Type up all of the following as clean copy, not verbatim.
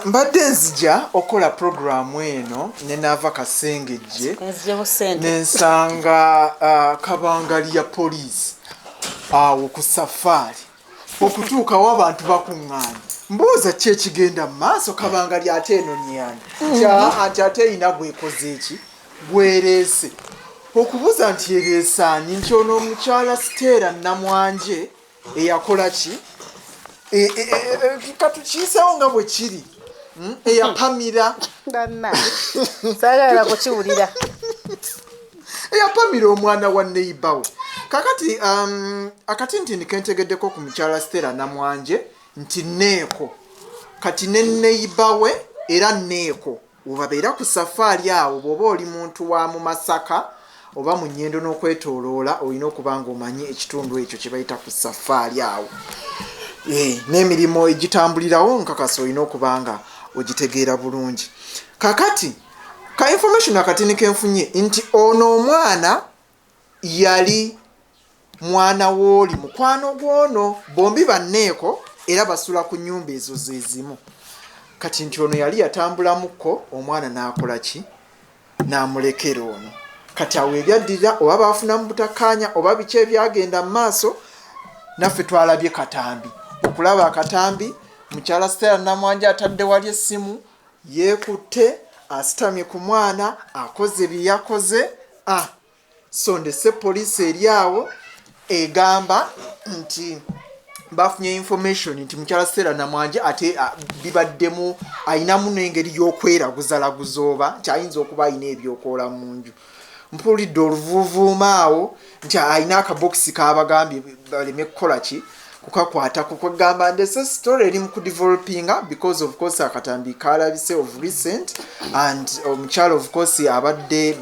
Mbadde nzija okola programu eno nenava Kasengejje nensanga kabangali ya poliisi awo ku safari okutuukawo abantu bakuŋŋaanye mbuuza ki ekigenda mu maaso kabangali ate eno nyani anti ate erina gwekoze eki gwereese okubuuza nti ereesaani nti ono omukyala Stella Namwanje eyakola ki katukiisewo nga bwe kiri eyapamira saagala kukiwulira eyapamira omwana wa neighbor we kakati akatintini kentegeddeko ku mukyala Stella Namwanje nti neeko kati ne neighbor we era neeko webabeera ku safaari awo bw'oba oli muntu wa mu Masaka oba mu nnyendo n'okwetooloola olina okuba nga omanyi ekitundu ekyo kye bayita ku safaari awo n'emirimu egitambulirawo nkakasa olina okuba nga ogitegeera bulungi. Kakati ka information akatini kenfunye nti ono omwana yali mwana w'oli mukwano gw'ono bombi banneeko era basula ku nnyumba ezo ze zimu. Kati nti ono yali yatambulamuko omwana n'akola ki n'amulekera ono. Kati awo ebyaddirira oba baafunamu butakkaanya oba biki ebyagenda mu maaso naffe twalabye katambi. Okulaba akatambi mukyala Stella Namwanje atadde wali essimu yeekutte asitamye ku mwana akoze bye yakoze. So ndese poliisi eri awo egamba nti bafunye information nti mukyala Stella Namwanje ate bibaddemu ayinamu n'engeri y'okweraguza oba kyayinza okuba ayina ebyokoola mu nju. Mpulidde oluvuuvuuma awo nti ayina akabokisi kabagambye baleme kukola ki kukakwata kukagamba ndese story eri mu kudevelopinga because of course akatambi kalabise of recent and omukyala of course abadde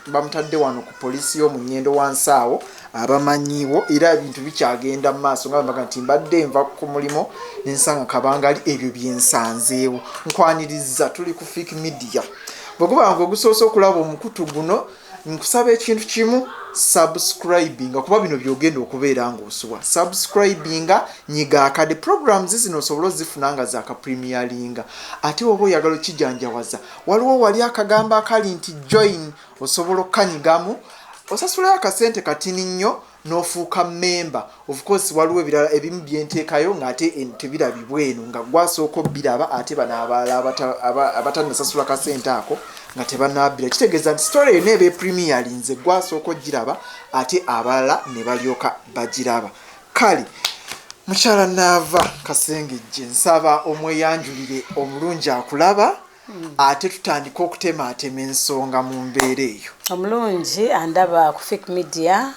bamutadde wano ku poliisi y'omu nnyendo wansi awo abamanyiwo era ebintu bikyagenda mu maaso nga bambaga nti mbadde nva ku mulimu nensanga kabangali ebyo byensanzeewo nkwaniriza tuli ku Fake Media bweguba nga ogusoose okulaba omukutu guno nkusaba ekintu kimu subscribinga kuba bino byogenda okubeera ng'osuwa subscribinga nyiga akade programs zino osobola ozifuna nga zaakapremieringa ate oba oyagala okijanjawaza waliwo wali akagamba akali nti join osobola okkanyigamu osasulayo akasente katini nnyo n'ofuuka member of course waliwo ebirala ebimu byenteekayo ng'ate tebirabibwa eno nga gwasooka obbiraba ate bano abalala abatanasasula kasente ako nga tebanabbira kitegeeza nti story eno eba epremierinze gwasooka ogiraba ate abalala ne balyoka bagiraba. Kale mukyala naava Kasengejje nsaba omweyanjulire omulungi akulaba ate tutandika okutemaatema ensonga mu mbeera eyo. Omulungi andaba ku Fake Media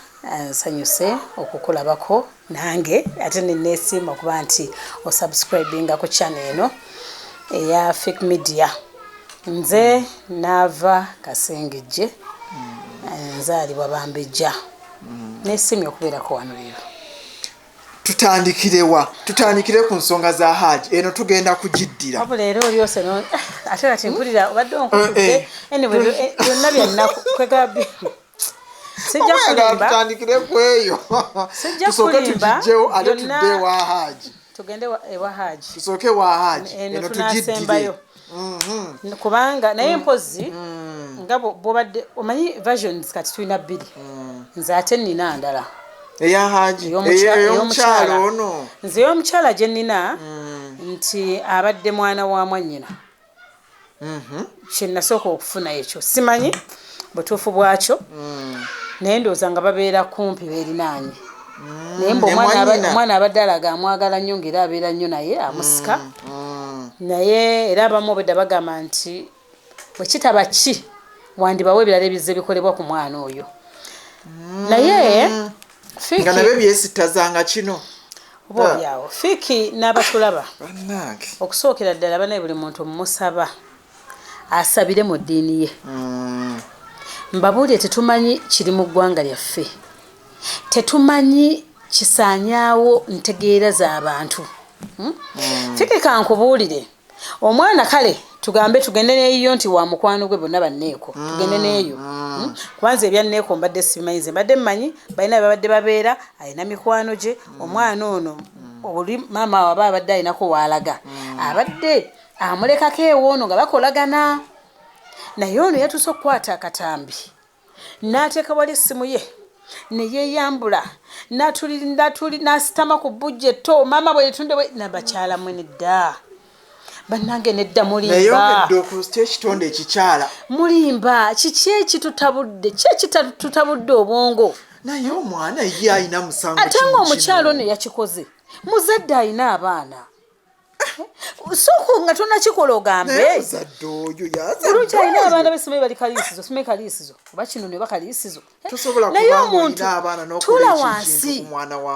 nsanyuse okukulabako nange ate neneesiima okuba nti osubscribinga ku channel eno eya Fake Media. Nze naava Kasengejje nzaalibwa Bambejja neesiimye okubeerako wano leero. Tutandikire ku nsonga za Haji eno tugenda kugiddira abo leero olyose no ate kati mpulira obadde onkutudde anyway byonna byannaku kwegabye sijja kulimba tutandikire ku eyo tusooke tugijjewo ate tudde wa Haji tugende ewa Haji tusooke wa Haji eno tugiddire kubanga naye mpozi nga bwobadde omanyi versions kati tulina bbiri nze ate nnina ndala eya Haji ey'omukyala ono nze ey'omukyala gye nnina nti abadde mwana wa mwannyina kye nasooka okufuna ekyo simanyi butuufu bwakyo naye ndowooza nga babeera kumpi beerinaanye naye mbe omwana abadde alaga amwagala nnyo ng'era abeera nnyo naye amusika naye era abamu obwedda bagamba nti bwe kitaba ki wandibawo ebirala ebizze bikolebwa ku mwana oyo naye nga nabyo byesittazanga kino oba olyawo Fiki n'abatulaba okusookera ddala banaye buli muntu mmusaba asabire mu ddiini ye. Mbabuulire tetumanyi kiri mu ggwanga lyaffe tetumanyi kisaanyaawo ntegeera z'abantu. Fiki kankubuulire omwana kale tugambe tugende neeyo nti wa mukwano gwe bonna banneeko tugende neeyo kwanza ebyanneeko mbadde simanyize mbadde mmanyi balina babadde babeera alina mikwano gye omwana ono oli maama waba abadde alinako waalaga abadde amulekako ewoono nga bakolagana naye ono yatuuse okukwata akatambi n'ateeka wali essimu ye ne yeeyambula n'asitama ku bujjeto maama bwe yetunde nabakyala mwe nedda bannange nedda mulimba ekitonde ekikyala mulimba kiki ekitutabudde tutabudde obwongo naye omwana ye alina musango ate nga omukyalo ono yakikoze muzadde alina abaana soko nga tonakikola ogambe bulungi alina abaana besimayi bali kaliisizo simayi kaliisizo oba kino ne bakaliisizo naye omuntu tula wansi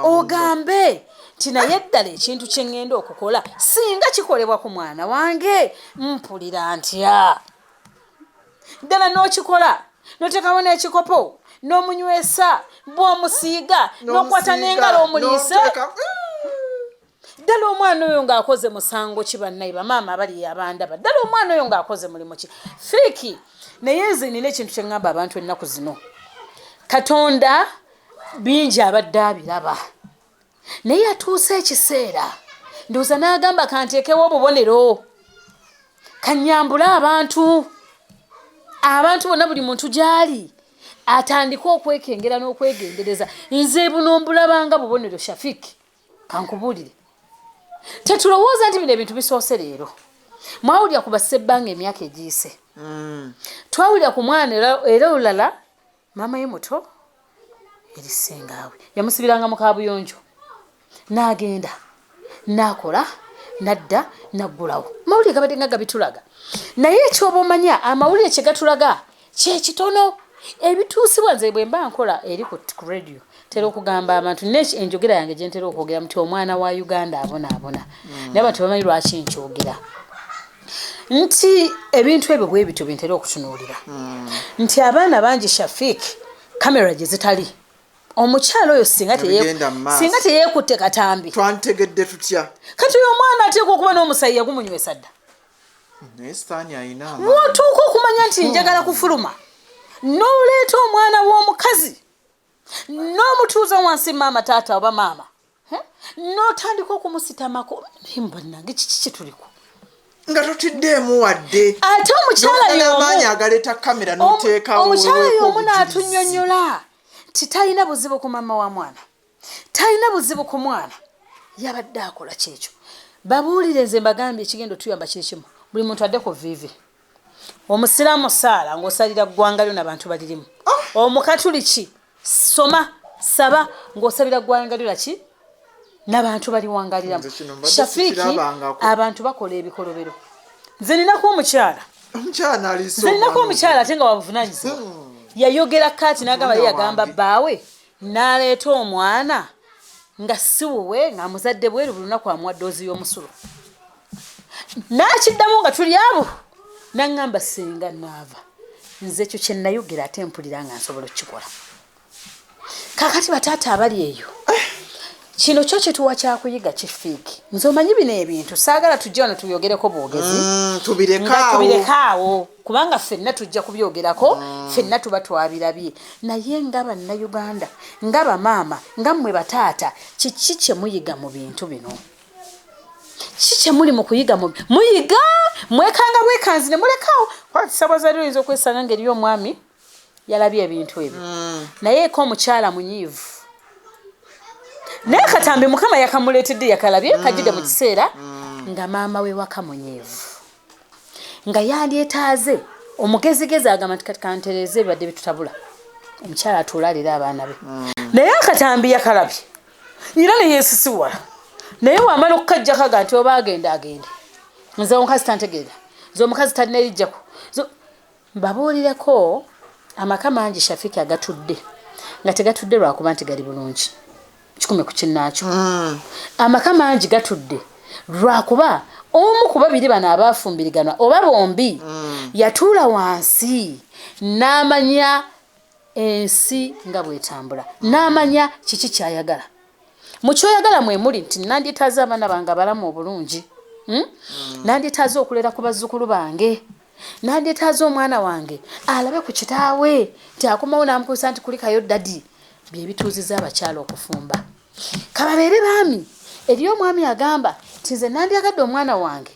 ogambe nti naye ddala ekintu kye ŋŋenda okukola singa kikolebwa ku mwana wange mpulira ntya ddala n'okikola n'oteekawo n'ekikopo n'omunywesa bw'omusiiga n'okwata n'engalo omuliise ddala omwana oyo ng'akoze musango ki bannaye bamaama abali abandaba ddala omwana oyo ng'akoze mulimu ki fiiki naye nze nina ekintu kye ŋŋamba abantu ennaku zino katonda bingi abadde abiraba naye atuuse ekiseera ndowooza n'agamba kanteekewo obubonero kanyambule abantu bonna buli muntu gy'ali atandike okwekengera n'okwegendereza nze buno mbulabanga bubonero Shafiki kankubuulire tetulowooza nti bino ebintu bisoose leero mwawulira ku bassebbanga emyaka egiyise twawulira ku mwana era olulala maama ye muto erisengaawe yamusibiranga mu kabuyonjo n'agenda n'akola nadda naggulawo mawulire gabadde nga gabitulaga naye ekyoba omanya amawulire kye gatulaga kyekitono ebituusibwa nze bwe mba nkola eri ku radio tera okugamba abantu enjogera yange gye ntera okwogera nti omwana wa Uganda abonaabona naye abantu bamanyi lwaki nkyogera nti ebintu ebyo bwe bityo bintera okutunuulira nti abaana bangi Shafiki kamera gye zitali omukyalo oyo singa teyeekutte katambi twantegedde tutya kati oyo omwana ateekwa okuba n'omusayi yagumunywesa dda wootuuka okumanya nti njagala kufuluma n'oleeta omwana w'omukazi n'omutuuza wansi maama taata oba maama n'otandika okumusitamako naye mbannange kiki kyetuliko nga totiddeemu wadde ate omukyala agaleeta kamera n'oteekawo omukyala y'omu n'atunnyonnyola ti talina buzibu ku maama wa mwana talina buzibu ku mwana yabadde akola kyekyo babuulire nze mbagambye ekigendo tuyamba kiri kimu buli muntu adde ku viivi omusiraamu saala ng'osalira ggwanga lyo n'abantu balirimu omukatuliki soma saba ng'osabira ggwanga lyo laki n'abantu baliwangaliramu Shafiki abantu bakola ebikolobero nze ninako omukyala ate nga wabuvunaanyizibwa yayogera kati n'agamba ye yagamba bbaawe n'aleeta omwana nga si wuwe ng'amuzadde bweru buli lunaku amuwa ddoozi y'omusulo n'akiddamu nga tuli abo n'aŋŋamba senga naava nze ekyo kye nayogera ate mpulira nga nsobola okukikola kakati bataata abali eyo kino kyo kyetuwa kyakuyiga kifiiki nze omanyi bino ebintu saagala tujja wano tuyogereko bwogezi tubirekaawo kubanga ffenna tujja kubyogerako ffenna tuba twabirabye naye nga bannayuganda nga bamaama nga mmwe bataata kiki kye muyiga mu bintu bino kiki kye muli mu kuyiga muyiga mwekanga bwekanzire mulekaawo kwatisabwaza oyinza okwesanga ngeri y'omwami yalabye ebintu ebyo naye ko omukyala munyiivu naye katambi mukama yakamuleetedde yakalabye kajjide mu kiseera nga maama we wakamunyeevu nga yandyetaaze omugezigezi agamba nti kati kantereeze ebibadde bitutabula omukyala atuula alira abaana be naye akatambi yakalabye era neyeesisiwala naye wamala okukajja kaga nti oba agende nze omukazi tantegeera nze omukazi talina erijjako mbabuulireko amaka mangi Shafiki agatudde nga tegatudde lwakuba nti gali bulungi kikumi ku kinnaakyo amaka mangi gatudde lwakuba omu ku babiri bano abaafumbiriganwa oba bombi yatuula wansi n'amanya ensi nga bwetambula n'amanya kiki kyayagala mu kyoyagala mwe muli nti nandyetaaze abaana bange abalamu obulungi nandyetaaze okulera ku bazzukulu bange nandyetaaze omwana wange alabe ku kitaawe nti akomawo n'amukuusa nti kulikayo dadi bye bituuzizza abakyala okufumba kababeere baami eriyo omwami agamba nti nze nandyagadde omwana wange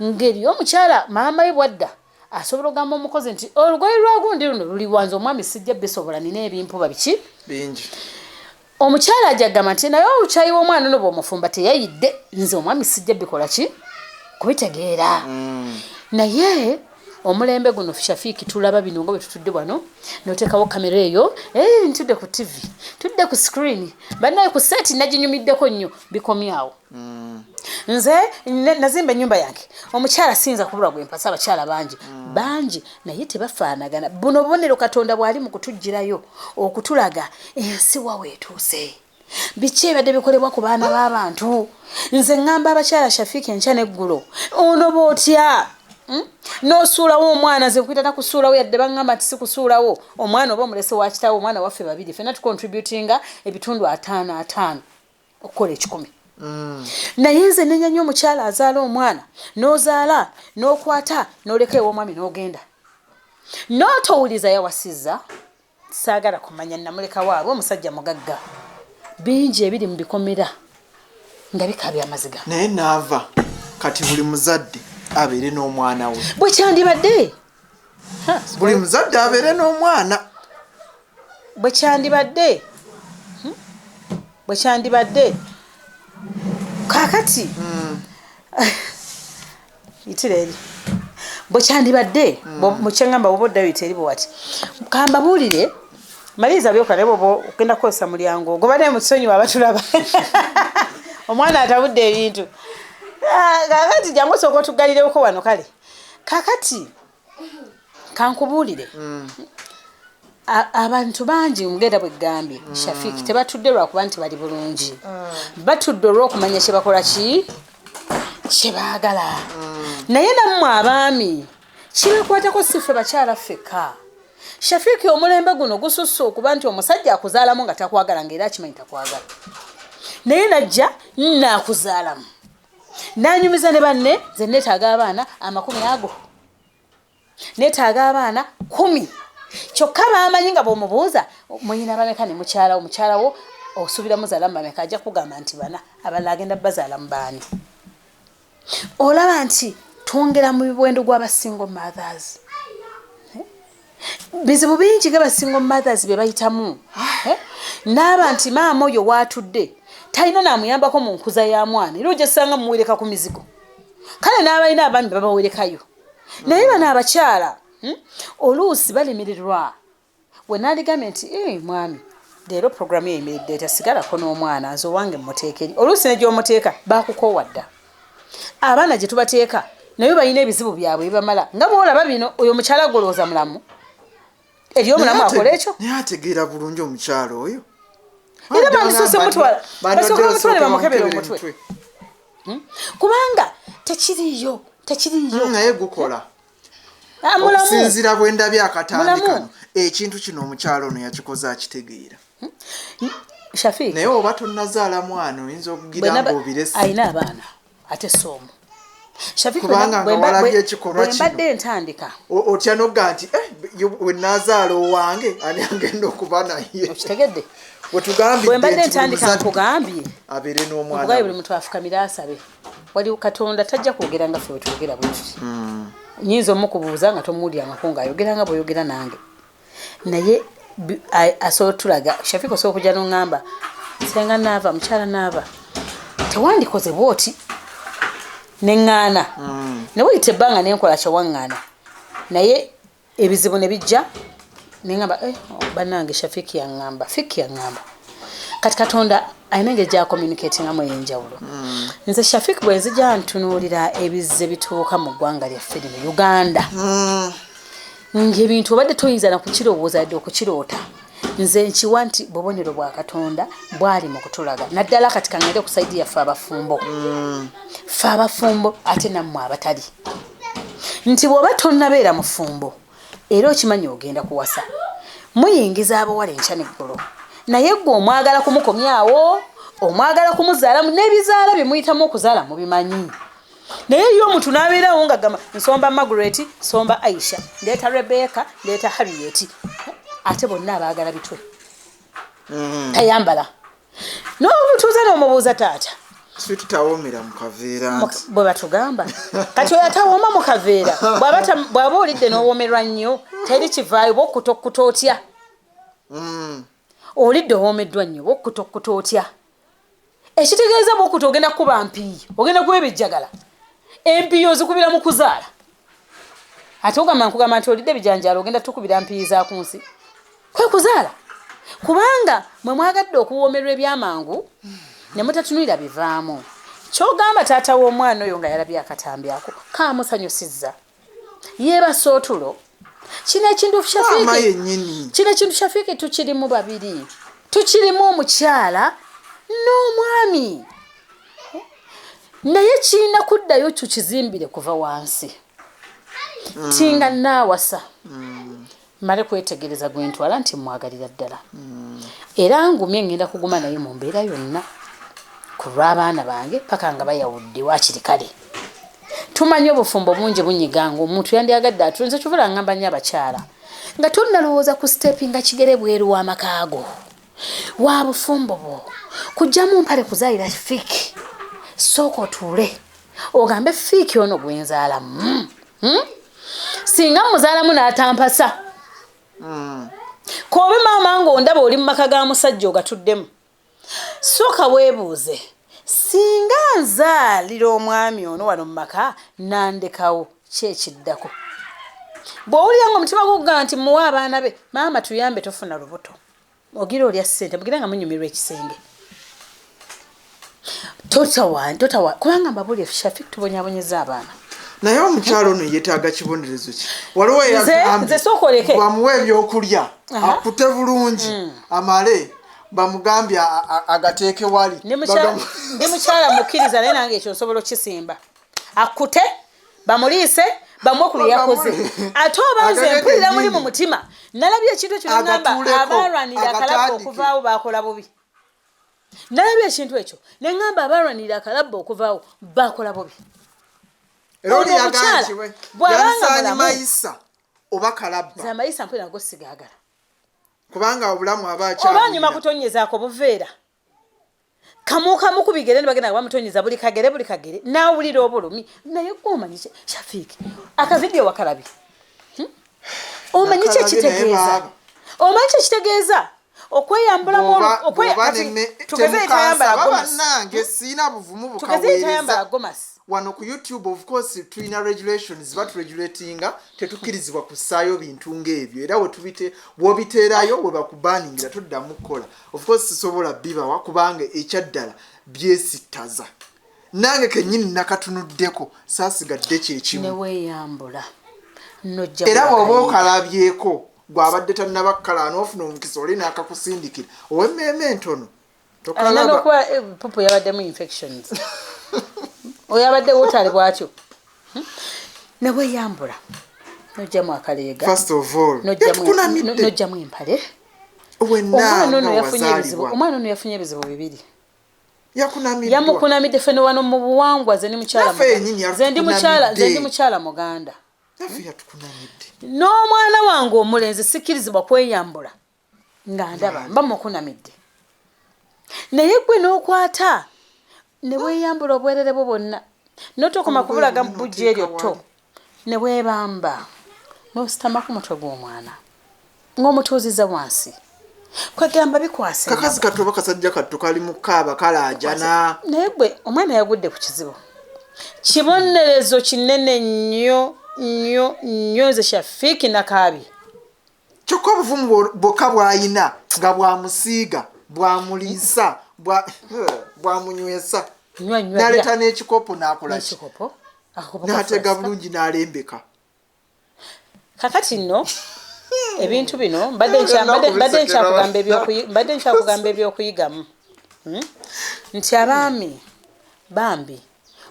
ngeri omukyala maama we bwadda asobola ogamba omukozi nti olugoye lwagundi luno luli wanze omwami sijja bisobola nina ebimpuba biki bingi omukyala ajagamba nti naye olukyayi w'omwana ono bw'omufumba teyayidde nze omwami sijja bikola ki kubitegeera naye omulembe guno Shafiiki tulaba bino nga bwe tutudde wano n'oteekawo kamera eyo ntudde ku TV tudde ku screen bannaye ku seeti naginyumiddeko nnyo bikomyawo nze nazimba ennyumba yange omukyala sinza kubula gwe mpasa abakyala bangi naye tebafaanagana buno bubonero Katonda bw'ali mu kutuggyirayo okutulaga ensi wa weetuuse biki ebadde bikolebwa ku baana b'abantu nze ŋŋamba abakyala Shafiiki enkya n'eggulo ono bootya n'osuulawo omwana nze nkwita nakusuulawo yadde baŋŋamba nti sikusuulawo omwana oba omulese wa kitaawo omwana waffe babiri fenna tucontributinga ebitundu 5 okukola 10 naye nze nenya nnyo omukyala azaala omwana n'ozaala n'okwata n'oleka ew'omwami n'ogenda n'otowuliza yawasizza saagala kumanya namuleka waabwe omusajja mugagga bingi ebiri mu bikomera nga bikabya amaziga naye naava kati buli muzadde abeere n'omwana we bwe kyandibadde buli muzadde abeere n'omwana bwe kyandibadde kakati itireri bwe kyandibadde mukyangamba bwoba oddayo iteri bwati kamba buulire maliriza byoka naye bwoba ogenda kukozesa mulyango goba naye mukisonyiwa abatulaba omwana atabudde ebintu kakati jangu osooka otugalirewoko wano kale kakati kankubuulire abantu bangi mugenda bwe gambye Shafiiki tebatudde lwakuba nti bali bulungi batudde olw'okumanya kye bakola ki kye baagala naye nammwe abaami kibakwatako si ffe bakyala ffeka Shafiiki omulembe guno gususse okuba nti omusajja akuzaalamu nga takwagala ng'era akimanyi takwagala naye najja naakuzaalamu nanyumiza ne banne nze neetaaga abaana 10 neetaaga abaana 10 kyokka bamanyi nga bw'omubuuza muyina bameka ne mukyalawo osuubira muzaalamu bameka ajja kugamba nti bana abalala agenda bazaalamu baani olaba nti twongera mu bwendo gw'abasingle mothers bizibu bingi ng'abasingle mothers bye bayitamu n'aba nti maama oyo waatudde talina namuyambako mu nkuza ya mwana era ojja ssanga mumuwereka ku mizigo kale n'abalina abaami babawerekayo naye bano abakyala oluusi balemererwa we naaligambye nti mwami leero puroguramu eyimiridde tasigalako n'omwana nze owange muteekeri oluusi ne gy'omuteeka baakukoowa dda abaana gye tubateeka naye balina ebizibu byabwe bibamala nga bwolaba bino oyo mukyala golooza mulamu eri omulamu akola ekyo naye ategeera bulungi omukyala oyo era bandisose mutwala basooka omutwale bamukebera omutwe kubanga tekiriyo naye gukola okusinziira bwe ndabye akatambi kano ekintu kino omukyala ono yakikoze akitegeera Shafiiki naye oba tonnazaala mwana oyinza okugira ng'obirese alina abaana ate soomu Shafiiki kubanga nga walabye ekikolwa kino mbadde entandika otya nogga nti we naazaala owange ani agenda okuba naye okitegedde wetugambye mbadde entandika nkugambye abeere n'omwana obugaye buli muntu afukamire asabe wali Katonda tajja kwogera nga ffe wetwogera bwe tuti nyinza omukubuuza nga tomuwulirangako ng'ayogera nga bw'oyogera nange naye asobola tulaga Shafiiki osobola okujja n'oŋŋamba senga naava mukyala naava tewandikoze bwoti neŋŋaana ne weyita ebbanga nenkola kyewaŋŋaana naye ebizibu ne bijja neŋŋamba bannange Shafiiki yaŋŋamba Fiiki yaŋŋamba kati Katonda alina engeri gy'akommunicatingamu ey'enjawulo nze Shafiiki bwe nzija ntunuulira ebize bituuka mu ggwanga lyaffe lino Uganda ng'ebintu obadde toyinza nakukirowooza yadde okukiroota nze nkiwa nti bubonero bwa Katonda bwali mu kutulaga naddala kati kaŋŋende ku sayidi yaffe abafumbo ffe abafumbo ate nammwe abatali nti bw'oba tonnabeera mufumbo era okimanyi ogenda kuwasa muyingiza abawala enkya n'eggulu naye gwe omwagala kumukomyawo omwagala kumuzaalamu n'ebizaala bye muyitamu okuzaala mubimanyi naye yo omuntu n'abeerawo nga gamba nsomba Margaret nsomba Aisha ndeeta Rebecca ndeeta Harriet ate bonna abaagala bitwe tayambala n'obutuuza n'omubuuza taata sweet tawomera mu kaveera bwe batugamba kati oyo atawooma mu kaveera bw'aba olidde n'owoomerwa nnyo teri kivaayo bw'okkuta otya olidde owoomeddwa nnyo bw'okkuta otya ekitegeeza bw'okkuta ogenda kukuba mpiiyi ogenda kuba ebijjagala empiiyi ozikubira mu kuzaala ate ogamba nkugamba nti olidde ebijanjaalo ogenda tukubira mpiiyi za ku nsi kwe kuzaala kubanga mwe mwagadde okuwoomerwa ebyamangu ne mutatunulira bivaamu kyogamba taata w'omwana oyo nga yalabye akatambi ako kaamusanyusizza yeebasa otulo kino ekintu kyafiiki tukirimu babiri tukirimu omukyala n'omwami naye kirina kuddayo tukizimbire kuva wansi tinga naawasa male kwetegereza gwe ntwala nti mwagalira ddala era ngumye ngenda kuguma naye mu mbeera yonna ku lw'abaana bange paka nga bayawudde wakiri kale tumanyi obufumbo bungi bunyiganga omuntu yandyagadde atunze kivula ngamba nnyo abakyala nga tonnalowooza ku siteepi nga kigere bweru w'amakaago wa bufumbo bwo kujjamu mpale kuzaalira fiiki sooka otuule ogambe fiiki ono gwenzaalamu singa muzaalamu n'atampasa kobe maama ng'ondaba oli mu maka ga musajja ogatuddemu sooka weebuuze singa nzaalira omwami ono wano mu maka nandekawo kyekiddako bw'owulira nga omutima gugamba nti muwe abaana be maama tuyambe tofuna lubuto ogira olya ssente mugira nga munyumirwa ekisenge totawa kubanga mbabuli efishafi tubonyabonyeza abaana naye omukyalo ono yeetaaga kibonerezo ki waliwo nze sookoleke bamuwe ebyokulya akute bulungi amale bamugambye agateeke wali ndi mukyala mukkiriza naye nange ekyo nsobola okukisimba akute bamuliise bamuwe ku bye yakoze ate oba nze mpulira muli mu mutima nalabye ekintu ekyo nengamba abalwanira akalabba okuvaawo bakola bubi nalabye ekintu ekyo nengamba abalwanira akalabba okuvaawo bakola bubi era oli yaganjiwe yansaanyi mayisa oba kalabba za mayisa mpulira nago sigaagala kubanga obulamu abakyali oba nyuma kutonyezaako buveera kamu ku bigere ne bagenda bamutonyeza buli kagere naawulira obulumi naye gwomanyi Shafiiki akavidiyo wakalabi omanyi kyekitegeeza okweyambulamu tugeze tayambala gomasi wano ku YouTube of course tulina regulations baturegulatinga tetukkirizibwa kusaayo bintu ng'ebyo era wobiteerayo we bakubaningira toddamu kukola of course sisobola bibawa kubanga ekyaddala byesittaza nange kennyini nakatunuddeko saasigadde kyekimu neweeyambula era bw'oba okalabyeko gw'abadde tannabakala n'ofuna omukisa oli n'akakusindikira ow'emmeeme entono tokalaba popo yabaddemu infections oyo abadde wotale bwatyo neweeyambula nojjamu akaleega nojjamu empale omwana ono yafunye ebizibu bibiri yamukunamidde fene wano mu buwangwa ze ndi mukyala muganda n'omwana wange omulenzi sikkirizibwa kweyambula nga ndaba mba mukunamidde naye gwe n'okwata neweeyambula obwerere bwo bwonna notokoma kubulaga mu bujja eryo tto neweebamba n'ositama ku mutwe gw'omwana ng'omutuuziza wansi kwegamba bikwase kakazi kattu oba kasajja kattu kali mu kaaba kalaajana naye gwe omwana yagudde ku kizibu kibonerezo kinene nnyo nze Shafiiki nakaabye kyokka obuvumu bwokka bw'ayina nga bwamusiiga bwamuliisa bwamunywesa naleeta n'ekikopo n'akolaki n'atega bulungi n'alembeka kakati nno ebintu bino mbadde nkyakugamba ebyokuyigamu nti abaami bambi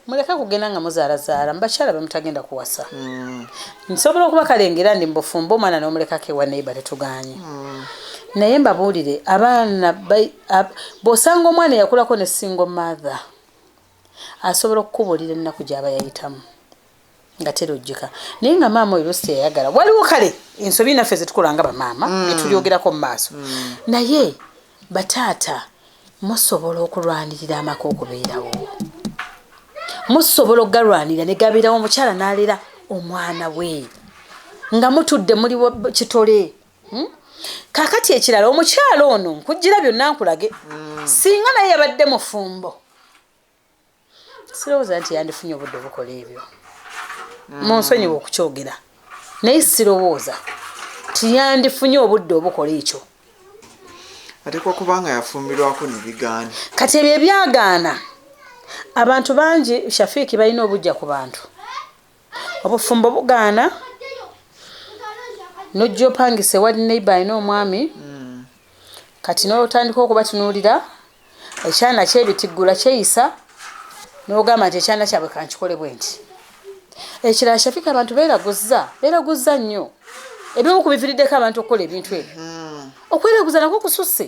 muleke kugenda nga muzaalazaala mubakyala bemutagenda kuwasa nsobola okubakalengera ndi mbufumba omwana n'omulekako ewa neiba tetuganye naye mbabuulire abaana bw'osanga omwana yakulako ne single mother asobola okukubuulira ennaku gy'aba yayitamu nga terojjeka naye nga maama oyo lusi teyayagala waliwo kale ensobi naffe zetukola nga bamaama byetulyogerako mu maaso naye bataata musobola okulwanirira amaka okubeerawo musobola ogalwanira ne gabeerawo omukyala n'alera omwana we nga mutudde muli kitole kakati ekirala omukyala ono nkujjira byonna nkulage singa naye yabadde mufumbo sirowooza nti yandifunye obudde obukola ebyo munsonyiwa okukyogera naye sirowooza tiyandifunye obudde obukola ekyo atekwa kubanga yafumbirwako nebigaana kati ebyo ebyagaana abantu bangi shafiiki balina obujja ku bantu obufumbo bugaana nojja opangise wali neighbor alina omwami kati n'otandika okubatunuulira ekyana kyebitiggula kyeyisa n'ogamba nti ekyana kyabwe kankikole bwe nti ekirala shafiiki abantu beeraguza nnyo ebimu kubiviiriddeko abantu okukola ebintu ebyo okweraguza nako kususse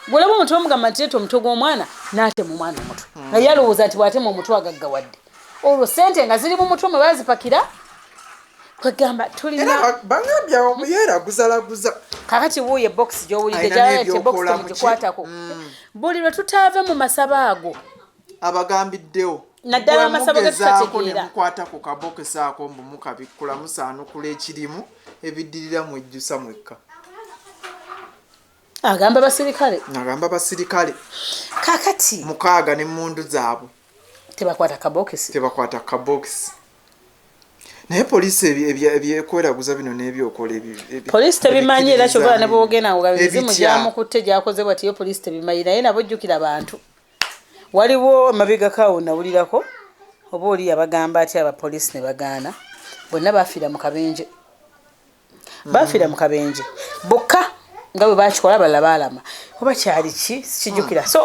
bwolaba omuntu omugamba nti leeta omutwe gw'omwana n'atema omwana omutwe nga yalowooza nti bw'atema omutwe agaggawadde olwo sente nga ziri mu mutwe mwe baazipakira kwegamba tulina bangambya yeeraguzalaguza kakati wuuyo ebokisi gy'owulidde gyalete ebokisi temugikwatako buli lwe tutaave mu masaba ago abagambiddewo naddala amasaba getutategeera nemukwata ku kabokisi ako mbumukabikkula musaanukula ekirimu ebiddirira mwejjusa mwekka agamba basirikale kakati mukaaga ne mundu zaabwe tebakwata kabokisi naye poliisi ebyekweraguza bino n'ebyokola poliisi tebimanyi era kyobala ne boogenda nga ebizimu gyamukutte gyakozebwa tiyo poliisi tebimanyi naye nabo jjukira abantu waliwo amabegakaawo nawulirako oba oli yabagamba ati abapoliisi ne bagaana bonna bafiira mu kabenje bokka nga bwe bakikola balala baalama oba kyali ki sikijjukira so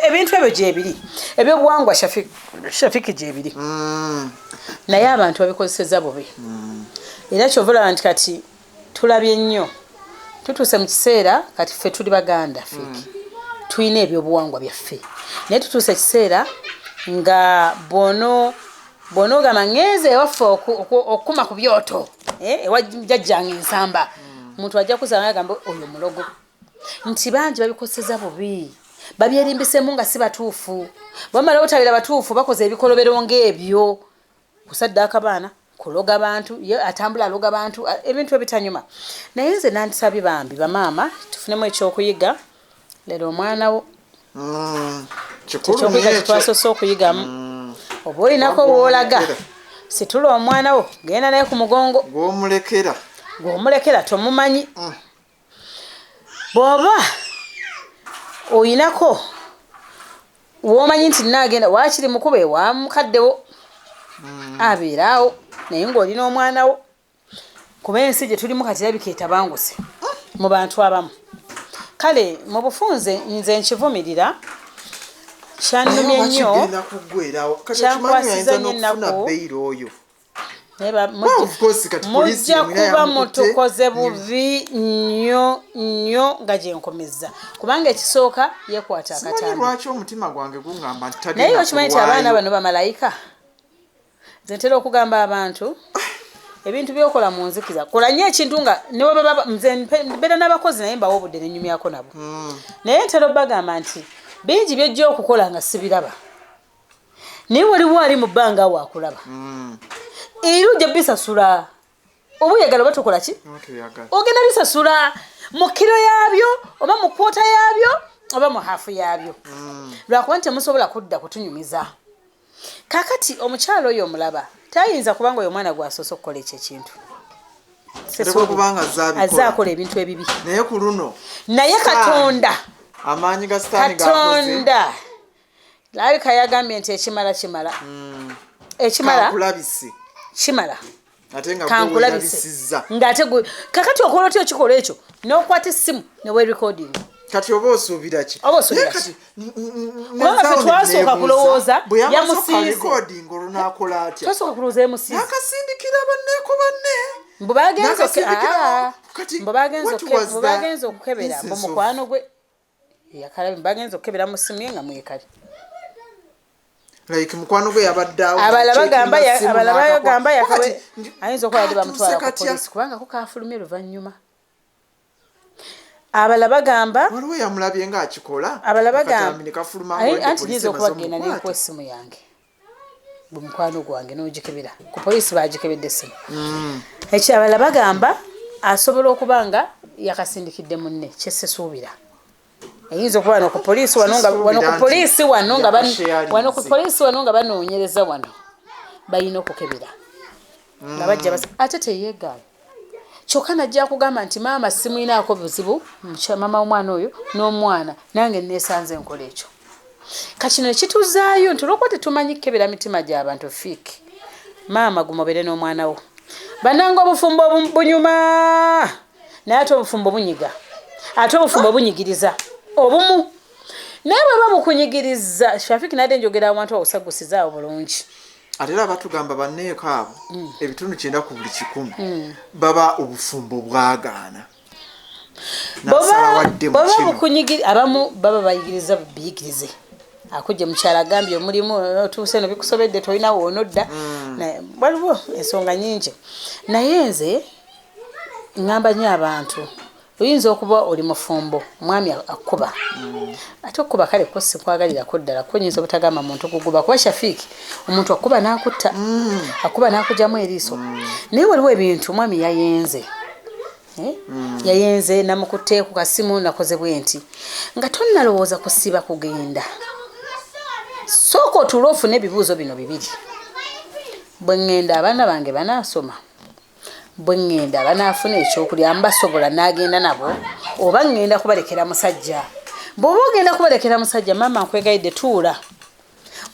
ebintu ebyo gyebiri ebyobuwangwa shafiiki gyebiri naye abantu babikozeseza bubi era kyovulaba nti kati tulabye nnyo tutuuse mu kiseera kati ffe tuli baganda fiiki tulina ebyobuwangwa byaffe naye tutuuse ekiseera nga bw'onoogamba ŋŋenze ewaffe okukuma ku byoto ewa jjajjange ensamba omuntu ajja kusanga agamba oyo mulogo nti bangi babikozeseza bubi babyerimbisemu nga si batuufu bamala obutabira batuufu bakoze ebikolobero ng'ebyo kusaddaaka baana kuloga abantu atambula aloga abantu ebintu ebitanyuma naye nze nandisabye bambi bamaama tufunemu ekyokuyiga leero omwana wo ekyokuyiga kitwasoose okuyigamu oba olinako woolaga situla omwana wo genda naye ku mugongo gw'omulekera tomumanyi bw'oba oyinako w'omanyi nti naagenda waakiri mukube wa mukaddewo abeeraawo naye ng'olina omwana wo kuba ensi gye tulimu kati erabika etabanguse mu bantu abamu kale mu bufunze nze nkivumirira kyannumye nnyo kyankwasiza nnyo ennaku mujja kuba mutukoze bubi nnyo nga gye nkomezza kubanga ekisooka yeekwata akatambi naye okimanyi nti abaana bano bamalayika nze ntera okugamba abantu ebintu byokola mu nzikiza kola nnyo ekintu nga nze mbeera n'abakozi naye mbawa obudde nenyumyako nabo naye ntera obagamba nti bingi byojja okukola nga sibiraba naye waliwo ali mu bbanga waakulaba era ojja bisasula oba oyagala oba tokola ki ogenda bisasula mu kiro yaabyo oba mu kwota yaabyo oba mu haafu yaabyo lwakuba nti temusobola kudda kutunyumiza kakati omukyalo oyo omulaba tayinza kubanga oyo omwana gwasoose okukola ekyo ekintu azze akola ebintu ebibi naye ku luno naye katonda amaanyi ga sitaani gakoze labika yagambye nti ekimala kimala kankulabise ng'ate kakati okola otya okikola ekyo n'okwata essimu ne weerikodinga kati oba osuubira ki kubanga fe twasooka kulowooza yamusiizetwasooka kulowooza yamusiize akasindikira banneeko bagenza okukebera mu mukwano gwe yakalabi bagenza okukebera mu ssimu ye nga mwekale mukwano gwe yabaddeawo abala bagamba yakawe ayinza okuba yadde bamutwala ku poliisi kubanga ko kafulumye luvannyuma abala bagamba waliwo yamulabye ng'akikola abala bagamba anti nyinza okubagenda nekuwa essimu yange bumukwano gwange n'ogikebera ku poliisi bagikebedde essimu ekyo abala bagamba asobola okuba nga yakasindikidde munne kyesesuubira eyinza okuba wano ku poliisi wano nga banoonyereza wano balina okukebera nga bajja ate teyeegaana kyokka najja kugamba nti maama simwinaako buzibu maama w'omwana oyo n'omwana nange neesanze enkola ekyo kakino ekituzaayo nti olwokuba tetumanyi kukebera mitima gy'abantu fiiki maama gumobere n'omwana wo bananga obufumbo bunyuma naye ate obufumbo bunyiga ate obufumbo bunyigiriza obumu naye bweba bukunyigiriza shafiki nadde njogera abantu bawusagusizaawo bulungi ate era batugamba banneeko abo ebitundu 9 ku buli 100 baba obufumbo bwagaana baba bukunyigiri abamu baba bayigiriza biyigirize akujja mukyala agambye omulimu otuuse no bikusobedde tolina woonodda waliwo ensonga nyingi naye nze ngamba nnyo abantu oyinza okuba oli mufumbo mwami akuba ate okuba kale ko sikwagalirako ddala ko nyinza obutagamba muntu kuguba kuba shafiiki omuntu akuba n'akutta akuba n'akugyamu eriiso naye waliwo ebintu mwami yayenze yayenze namukutte ku kasimu nakoze bwenti nga tonnalowooza kusiba kugenda sooka otuule ofune ebibuuzo bino 2 bwe ŋŋenda abaana bange banaasoma bwe ŋŋenda banaafuna ekyokulya mbasobola n'agenda nabo oba ŋŋenda kubalekera musajja bw'oba ogenda kubalekera musajja maama nkwegayidde tuula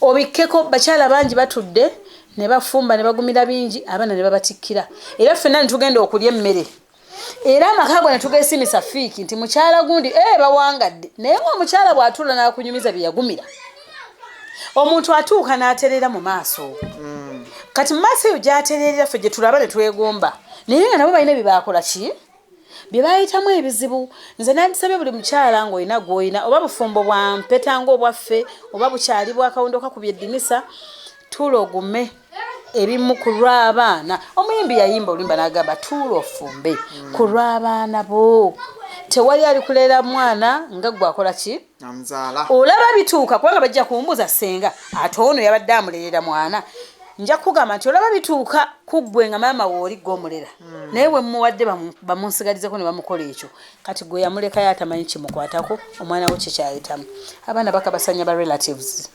obikkeko bakyala bangi batudde ne bafumba ne bagumira bingi abaana ne babatikkira era ffenna ne tugenda okulya emmere era amaka ago ne tugeesimisa fiiki nti mukyala gundi bawangadde naye ng'omukyala bw'atuula n'akunyumiza bye yagumira omuntu atuuka n'aterera mu maaso kati mu maaso eyo gy'atererera ffe gye tulaba ne twegomba naye nga nabo balina bye baakola ki bye baayitamu ebizibu nze nandisabye buli mukyala ng'olina gw'olina oba bufumbo bwa mpeta ng'obwaffe oba bukyali bwakawondo kakubye eddinisa tuula ogume ebimu ku lw'abaana omuyimbi yayimba olimba n'agamba tuula ofumbe ku lw'abaana bo tewali ali kuleera mwana nga gwe akola ki olaba bituuka kubanga bajja kumbuuza senga ate ono yabadde amuleerera mwana nja kugamba nti olaba bituuka kuggwe nga maama wooli gw'omulera naye bwe mumuwadde bamunsigalizeko ne bamukola ekyo kati gwe yamulekayo atamanyi kimukwatako omwana we kyekyayitamu abaana bakabasanya ba relatives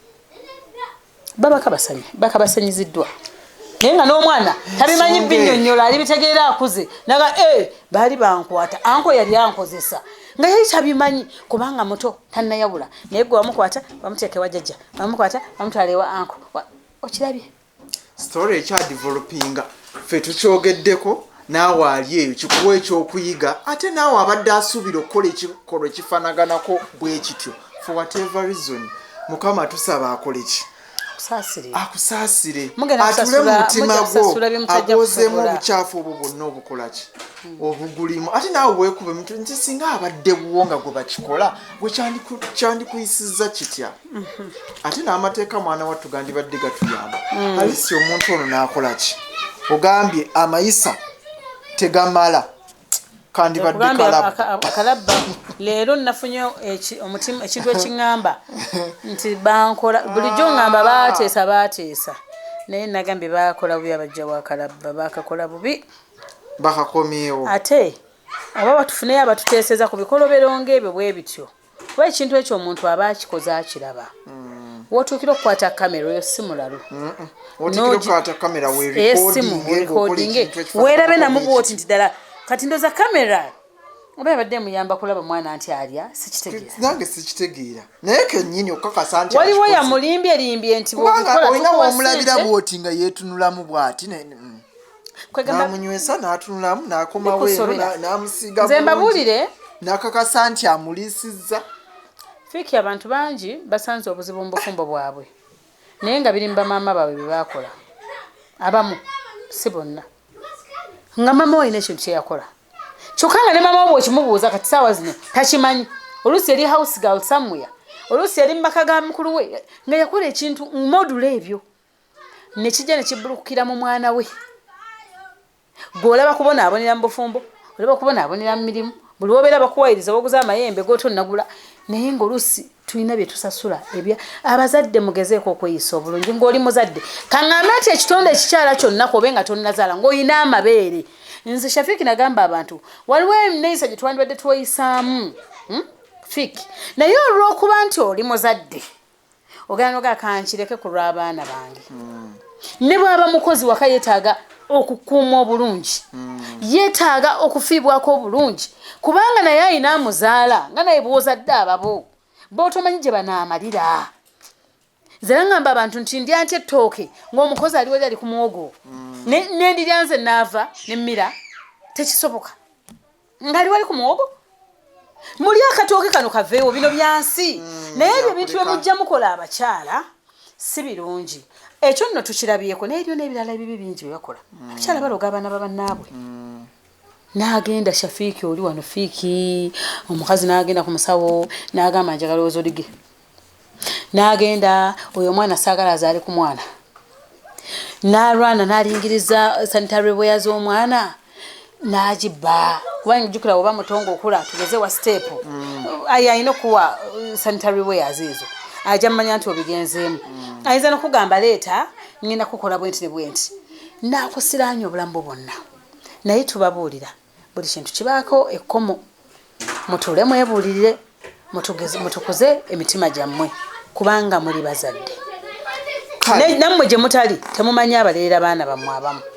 bakabasanyiziddwa naye nga n'omwana tabimanyi binnyonnyola ali bitegeera akuze naga baali bankwata anko yali ankozesa nga yali tabimanyi kubanga muto tannayawula naye gwe wamukwata bamuteeka ewa jjajja bamukwata bamutwala ewa anko okirabye story ekyadevelopinga ffe tukyogeddeko naawe ali eyo kikuwa ekyokuyiga ate naawe abadde asuubira okukola ekikolwa ekifaanaganako bwe kityo for whatever reason mukama tusaba akole ki akusaasire atule mu mutima gwo agwozeemu obukyafu obwo bwonna obukola ki obugulimu ate naawe weekube muntu nti singa abadde buwo nga gwe bakikola gwe kyandikuyisizza kitya ate n'amateeka mwana wattu gandibadde gatuyamba alisi omuntu ono n'akola ki ogambye amayisa tegamala kandibadde kalabba leero nafunye ekintu ekiŋŋamba nti bankola bulijjo ŋŋamba baateesa naye nagambye baakola bubi abajja wakalabba bakakola bubi bakakomyewo ate aba batufuneyo abatuteeseza ku bikolobero ng'ebyo bwe bityo kuba ekintu ekyo omuntu aba akikoze akiraba wotuukira okukwata kamera oyo si mulalu weerekodinge weerabe namubwoti nti ddala kati ndoza kamera oba yabadde muyamba kulaba mwana nti alya nange sikitegeera naye kennyini okakasa nti waliwo yamulimbye nti olina womulabira bwoti nga yeetunulamu bwati namunywesa n'atunulamu n'akomawo eno n'amusiiga nze mbabuulire n'akakasa nti amuliisizza fiiki abantu bangi basanze obuzibu mu bufumbo bwabwe naye nga biri mu bamaama baabwe bye baakola abamu si bonna nga maama walina ekintu kyeyakola kyokka nga ne maama we bwekimubuuza kati saawa zino takimanyi oluusi yali house girl somewhere oluusi yali mu maka ga mukulu we nga yakola ekintu modula ebyo nekijja nekibulukukira mu mwana we gwe olaba kubonaabonera mu bufumbo olaba kubonaabonera mu mirimu buli wobeera bakuwayiriza baguza amayembe gotonnagula naye ng'oluusi tulina bye tusasula abazadde mugezeeko okweyisa obulungi ng'oli muzadde kaŋŋambe nti ekitonde ekikyala kyonna kobe nga tonnazaala ng'olina amabeere nze Shafiki nagamba abantu waliwo eneeyisa gye twandibadde tweyisaamu fiki naye olw'okuba nti oli muzadde ogenda noga kankireke ku lw'abaana bange ne bw'aba mukozi waka yeetaaga okukuuma obulungi yeetaaga okufiibwako obulungi kubanga naye ayina amuzaala nga naye bw'ozadde ababo b'otomanyi gye banaamalira nze ngamba abantu nti ndya nti ettooke ng'omukozi ali wali ali ku muwogo nendirya nze naava nemmira tekisoboka ng'ali wali ku muwogo muli akatooke kano kaveewo bino byansi naye ebyo ebintu bye mujja mukola abakyala si birungi ekyo nno tukirabyeko naye eryo n'ebirala ebibi bingi bye bakola abakyala baloga abaana babannaabwe n'agenda Shafiki oli wano Fiiki omukazi n'agenda ku musawo n'agamba njagala ozolige n'agenda oyo omwana saagala azaale ku mwana n'alwana n'alingiriza sanitary ware z'omwana n'agibba kubanga jjukira oba mutongo okula tugeze wa step ayina okuwa sanitary wares ezo ajja mmanya nti obigenzeemu ayinza n'okugamba leeta ngenda kukola bwenti ne bwenti n'akusiraanya obulamu bwonna naye tubabuulira buli kintu kibaako ekkomo mutuule mwebuulirire mutukuze emitima gyammwe kubanga muli bazadde nammwe gye mutali temumanyi abalera baana bammwe abamu